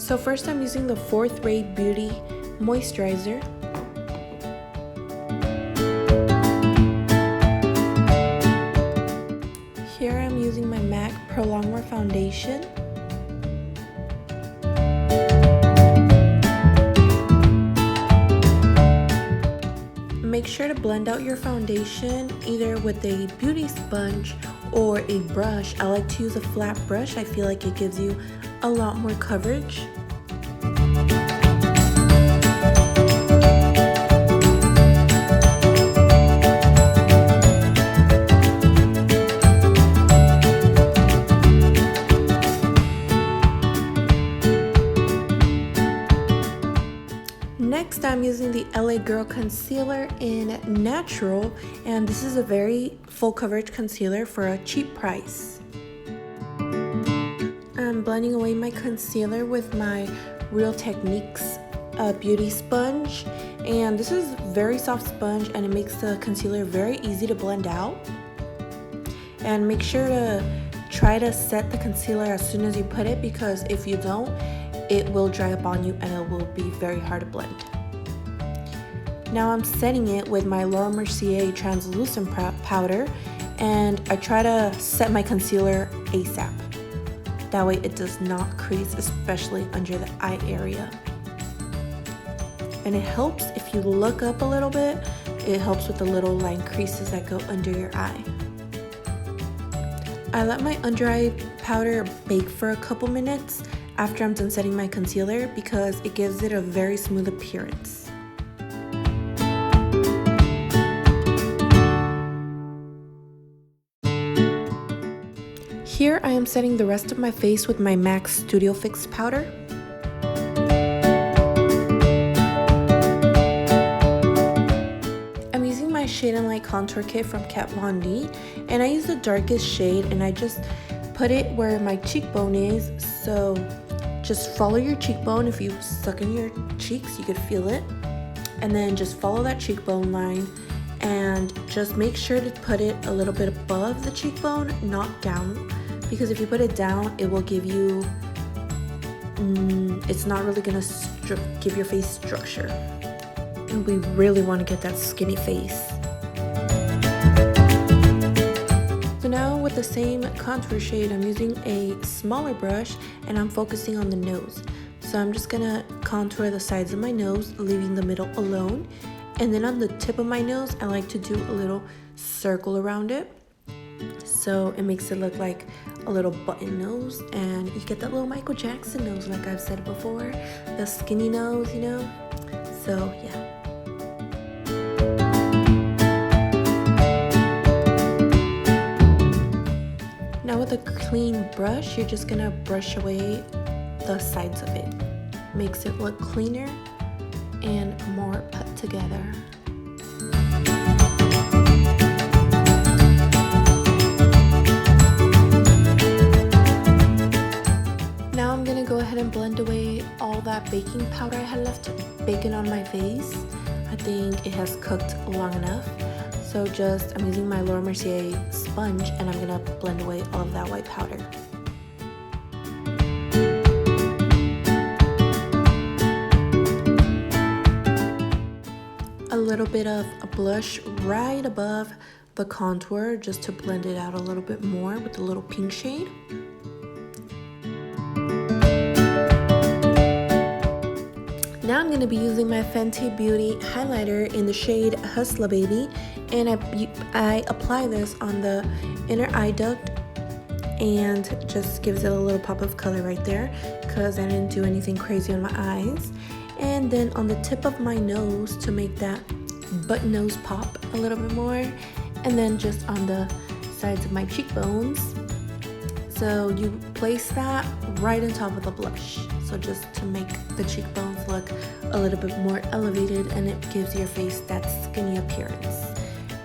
So first I'm using the Fourth Ray Beauty Moisturizer. Here I'm using my MAC Prolonger Foundation. Make sure to blend out your foundation either with a beauty sponge or a brush. I like to use a flat brush. I feel like it gives you a lot more coverage. Next, I'm using the LA Girl Concealer in Natural, and this is a very full coverage concealer for a cheap price. I'm blending away my concealer with my Real Techniques beauty sponge, and this is very soft sponge and it makes the concealer very easy to blend out. And make sure to try to set the concealer as soon as you put it, because if you don't, it will dry up on you and it will be very hard to blend. Now I'm setting it with my Mercier Translucent powder, and I try to set my concealer ASAP. That way it does not crease, especially under the eye area. And it helps if you look up a little bit, it helps with the little line creases that go under your eye. I let my under eye powder bake for a couple minutes after I'm done setting my concealer, because it gives it a very smooth appearance. Here I am setting the rest of my face with my MAC Studio Fix powder. I'm using my Shade and Light Contour Kit from Kat Von D, and I use the darkest shade and I just put it where my cheekbone is. So just follow your cheekbone. If you suck in your cheeks, you could feel it. And then just follow that cheekbone line and just make sure to put it a little bit above the cheekbone, not down. Because if you put it down, it will give you, it's not really gonna give your face structure. And we really wanna get that skinny face. So now with the same contour shade, I'm using a smaller brush and I'm focusing on the nose. So I'm just gonna contour the sides of my nose, leaving the middle alone. And then on the tip of my nose, I like to do a little circle around it. So it makes it look like a little button nose, and you get that little Michael Jackson nose, like I've said before, the skinny nose, you know. So yeah. Now with a clean brush, you're just gonna brush away the sides of it. Makes it look cleaner and more put together. Now I'm gonna go ahead and blend away all that baking powder I had left baking on my face. I think it has cooked long enough. So I'm using my Mercier sponge and I'm gonna blend away all of that white powder. A little bit of a blush right above the contour just to blend it out a little bit more with the little pink shade. Now I'm going to be using my Fenty Beauty highlighter in the shade Hustla Baby, and I apply this on the inner eye duct and just gives it a little pop of color right there because I didn't do anything crazy on my eyes. And then on the tip of my nose to make that button nose pop a little bit more, and then just on the sides of my cheekbones. So you place that right on top of the blush. So just to make the cheekbones look a little bit more elevated, and it gives your face that skinny appearance.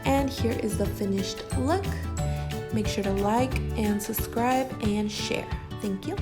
And here is the finished look. Make sure to like and subscribe and share. Thank you.